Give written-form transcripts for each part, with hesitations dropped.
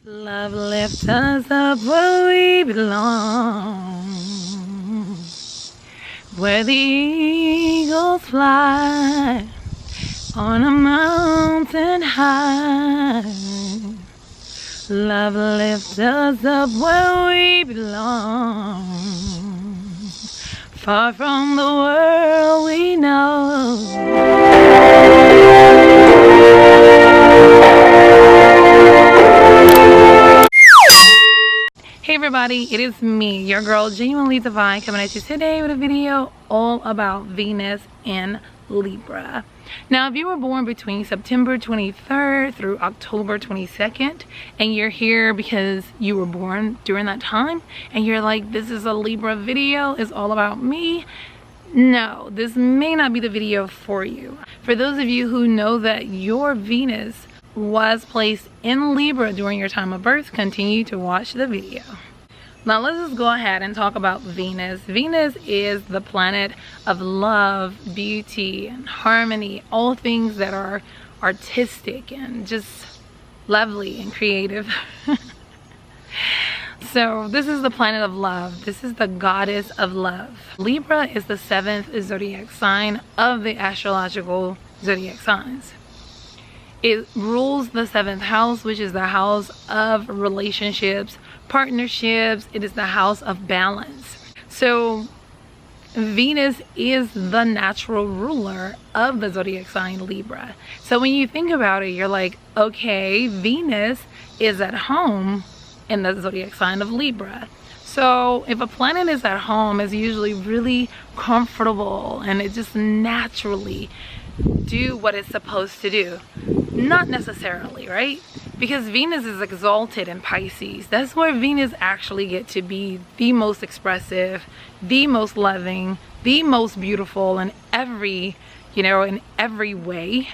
Love lifts us up where we belong, where the eagles fly on a mountain high. Love lifts us up where we belong, far from the world we know. Hey everybody, it is me, your girl Genuinely Divine, coming at you today with a video all about Venus in Libra. Now, if you were born between September 23rd through October 22nd, and you're here because you were born during that time, and you're like, this is a Libra video, it's all about me, no, this may not be the video for you. For those of you who know that your Venus was placed in Libra during your time of birth, continue to watch the video. Now let's just go ahead and talk about Venus. Venus is the planet of love, beauty, and harmony, all things that are artistic and just lovely and creative. So this is the planet of love. This is the goddess of love. Libra is the 7th zodiac sign of the astrological zodiac signs. It rules the 7th house, which is the house of relationships, partnerships. It is the house of balance. So Venus is the natural ruler of the zodiac sign Libra. So when you think about it, you're like, okay, Venus is at home in the zodiac sign of Libra. So if a planet is at home, it's usually really comfortable and it just naturally do what it's supposed to do. Not necessarily, right? Because Venus is exalted in Pisces. That's where Venus actually gets to be the most expressive, the most loving, the most beautiful in every, in every way.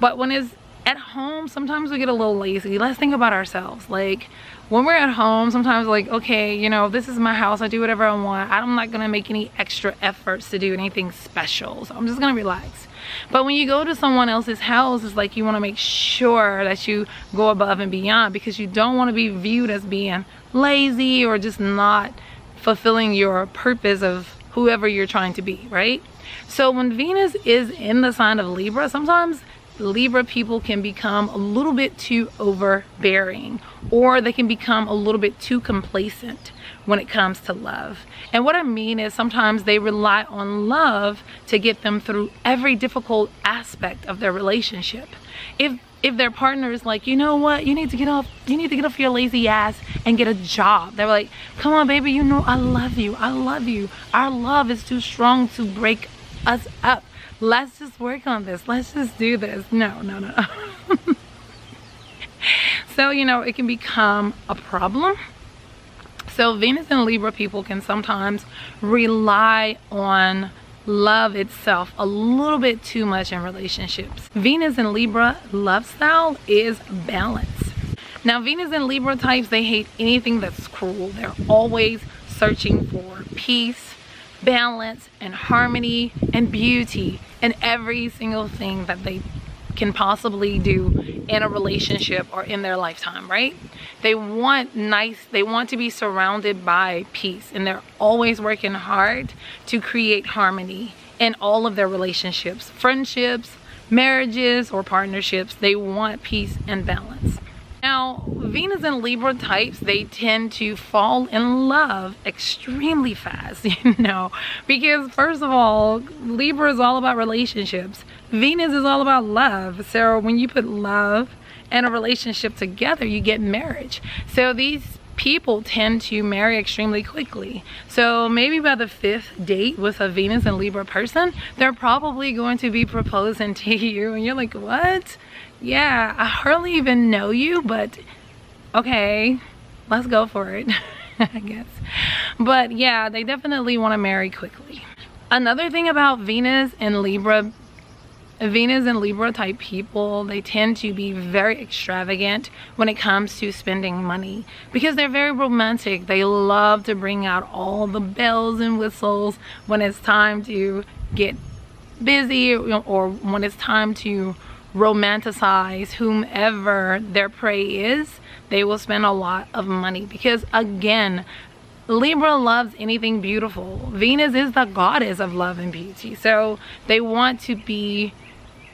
But when it's at home, sometimes we get a little lazy. Let's think about ourselves. Like when we're at home, sometimes like, okay, this is my house. I do whatever I want. I'm not going to make any extra efforts to do anything special. So I'm just going to relax. But when you go to someone else's house, it's like you want to make sure that you go above and beyond, because you don't want to be viewed as being lazy or just not fulfilling your purpose of whoever you're trying to be, right? So when Venus is in the sign of Libra, sometimes Libra people can become a little bit too overbearing, or they can become a little bit too complacent when it comes to love. And what I mean is sometimes they rely on love to get them through every difficult aspect of their relationship. If their partner is like, you know what, you need to get off your lazy ass and get a job. They're like, come on baby, I love you. Our love is too strong to break us up. Let's just work on this. Let's just do this. No. So, it can become a problem. So Venus and Libra people can sometimes rely on love itself a little bit too much in relationships. Venus and Libra love style is balance. Now Venus and Libra types, they hate anything that's cruel. They're always searching for peace, balance, and harmony and beauty in every single thing that they can possibly do in a relationship or in their lifetime, right? They want to be surrounded by peace, and they're always working hard to create harmony in all of their relationships, friendships, marriages, or partnerships. They want peace and balance. Now, Venus and Libra types, they tend to fall in love extremely fast, because first of all, Libra is all about relationships. Venus is all about love. So when you put love and a relationship together, you get marriage. So these people tend to marry extremely quickly. So maybe by the 5th date with a Venus and Libra person, they're probably going to be proposing to you, and you're like, what? Yeah, I hardly even know you, but okay, let's go for it. I guess. But yeah, they definitely want to marry quickly. Another thing about Venus and Libra type people, they tend to be very extravagant when it comes to spending money, because they're very romantic. They love to bring out all the bells and whistles when it's time to get busy, or when it's time to romanticize whomever their prey is. They will spend a lot of money because, again, Libra loves anything beautiful. Venus is the goddess of love and beauty. So they want to be,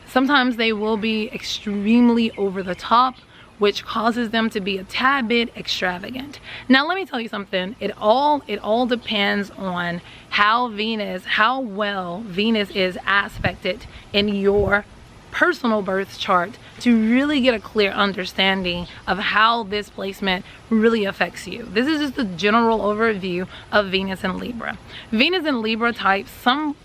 sometimes they will be extremely over the top, which causes them to be a tad bit extravagant. Now let me tell you something. It all depends on how well Venus is aspected in your personal birth chart to really get a clear understanding of how this placement really affects you. This is just a general overview of Venus and Libra. Venus and Libra types, some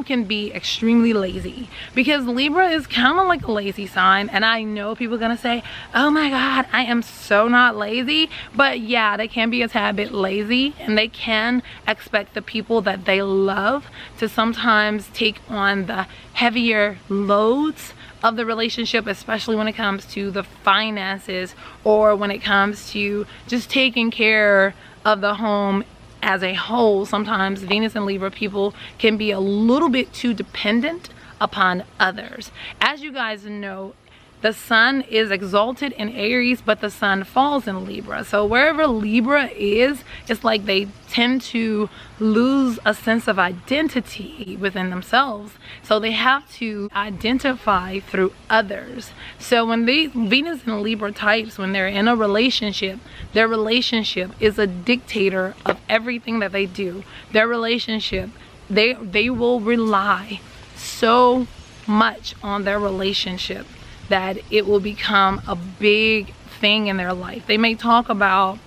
can be extremely lazy, because Libra is kind of like a lazy sign. And I know people are gonna say, oh my god, I am so not lazy. But yeah, they can be a tad bit lazy, and they can expect the people that they love to sometimes take on the heavier loads of the relationship, especially when it comes to the finances, or when it comes to just taking care of the home as a whole. Sometimes Venus and Libra people can be a little bit too dependent upon others. As you guys know, the sun is exalted in Aries, but the sun falls in Libra. So wherever Libra is, it's like they tend to lose a sense of identity within themselves. So they have to identify through others. So when these Venus and Libra types, when they're in a relationship, their relationship is a dictator of everything that they do. Their relationship, they will rely so much on their relationship that it will become a big thing in their life. They may talk about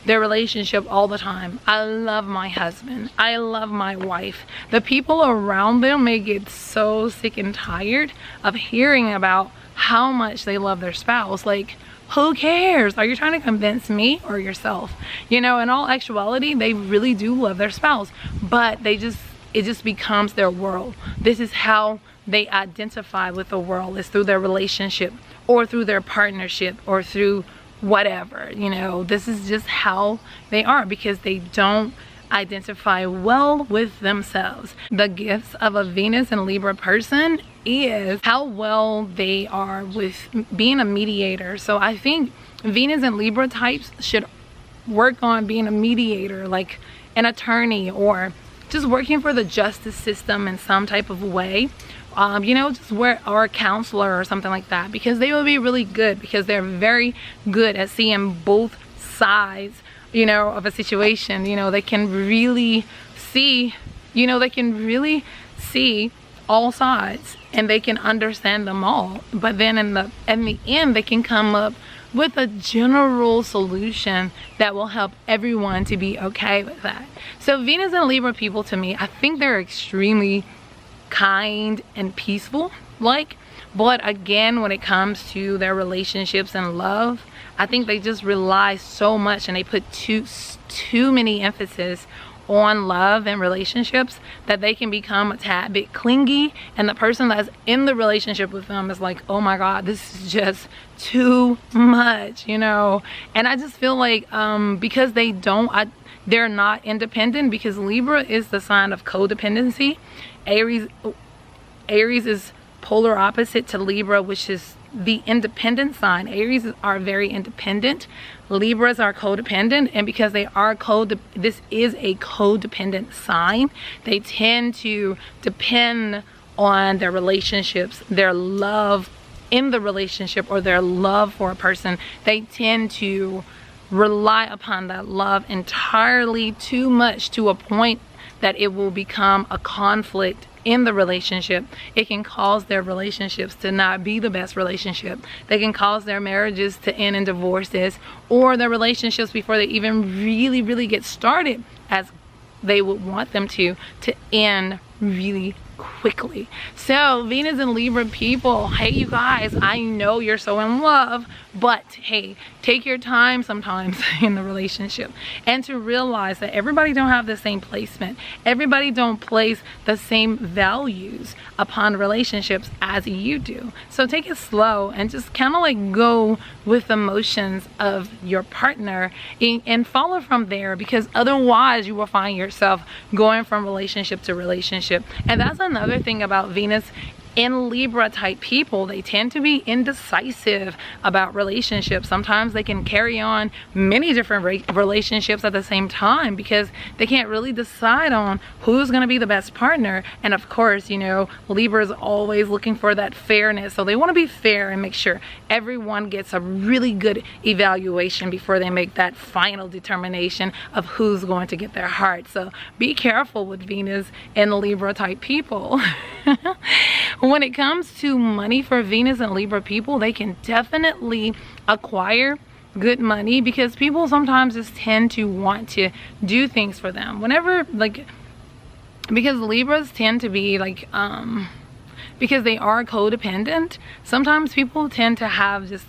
their relationship all the time. I love my husband. I love my wife. The people around them may get so sick and tired of hearing about how much they love their spouse. Like, who cares? Are you trying to convince me or yourself? You know, in all actuality, they really do love their spouse, but it just becomes their world. This is how they identify with the world, is through their relationship or through their partnership or through whatever. You know, this is just how they are, because they don't identify well with themselves. The gifts of a Venus and Libra person is how well they are with being a mediator. So I think Venus and Libra types should work on being a mediator, like an attorney, or just working for the justice system in some type of way. You know, just or a counselor or something like that, because they will be really good, because they're very good at seeing both sides, you know, of a situation. You know, they can really see, you know, they can really see all sides, and they can understand them all. But then in the end, they can come up with a general solution that will help everyone to be okay with that. So Venus and Libra people, to me, I think they're extremely kind and peaceful, but again, when it comes to their relationships and love, I think they just rely so much, and they put too many emphasis on love and relationships, that they can become a tad bit clingy, and the person that's in the relationship with them is like, oh my god, this is just too much, you know. And I just feel like because they're not independent, because Libra is the sign of codependency. Aries is polar opposite to Libra, which is the independent sign. Aries are very independent. Libras are codependent, and because they are this is a codependent sign, they tend to depend on their relationships, their love in the relationship, or their love for a person. They tend to rely upon that love entirely too much, to a point that it will become a conflict in the relationship. It can cause their relationships to not be the best relationship. They can cause their marriages to end in divorces, or their relationships, before they even really get started as they would want them to end really quickly. So Venus and Libra people, hey you guys, I know you're so in love, but hey, take your time sometimes in the relationship, and to realize that everybody don't have the same placement. Everybody don't place the same values upon relationships as you do. So take it slow and just kind of like go with the motions of your partner, and follow from there, because otherwise you will find yourself going from relationship to relationship. And that's another thing about Venus In Libra type people, they tend to be indecisive about relationships. Sometimes they can carry on many different relationships at the same time because they can't really decide on who's going to be the best partner. And of course, you know, Libra is always looking for that fairness. So they want to be fair and make sure everyone gets a really good evaluation before they make that final determination of who's going to get their heart. So be careful with Venus and Libra type people. When it comes to money for Venus and Libra people, they can definitely acquire good money because people sometimes just tend to want to do things for them. Whenever, like, because Libras tend to be like, because they are codependent, sometimes people tend to have just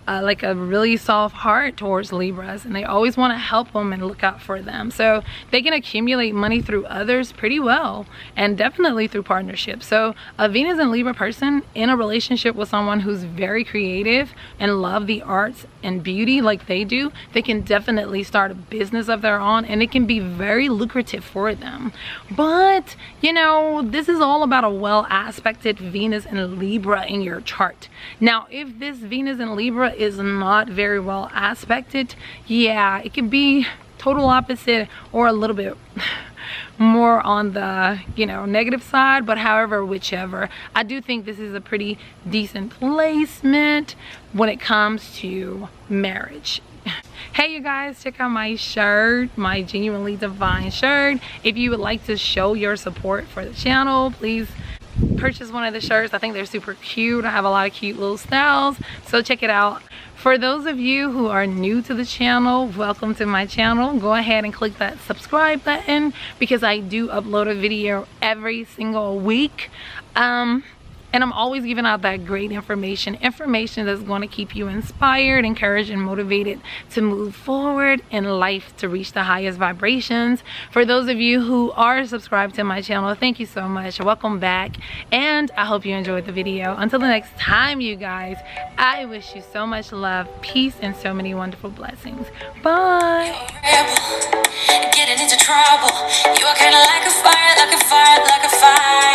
like a really soft heart towards Libras, and they always want to help them and look out for them. So they can accumulate money through others pretty well, and definitely through partnerships. So a Venus and Libra person in a relationship with someone who's very creative and love the arts and beauty like they do, they can definitely start a business of their own, and it can be very lucrative for them. But you know, this is all about a well aspected Venus and Libra in your chart. Now if this Venus and Libra is not very well aspected, yeah, it can be total opposite or a little bit more on the, you know, negative side. But however, whichever, I do think this is a pretty decent placement when it comes to marriage. Hey you guys, check out my shirt, my Genuinely Divine shirt. If you would like to show your support for the channel, please purchase one of the shirts. I think they're super cute. I have a lot of cute little styles, so check it out. For those of you who are new to the channel, welcome to my channel. Go ahead and click that subscribe button because I do upload a video every single week. And I'm always giving out that great information that's going to keep you inspired, encouraged, and motivated to move forward in life to reach the highest vibrations. For those of you who are subscribed to my channel, thank you so much. Welcome back, and I hope you enjoyed the video. Until the next time, you guys, I wish you so much love, peace, and so many wonderful blessings. Bye. Getting into trouble. You are kind of like a fire, like a fire, like a fire.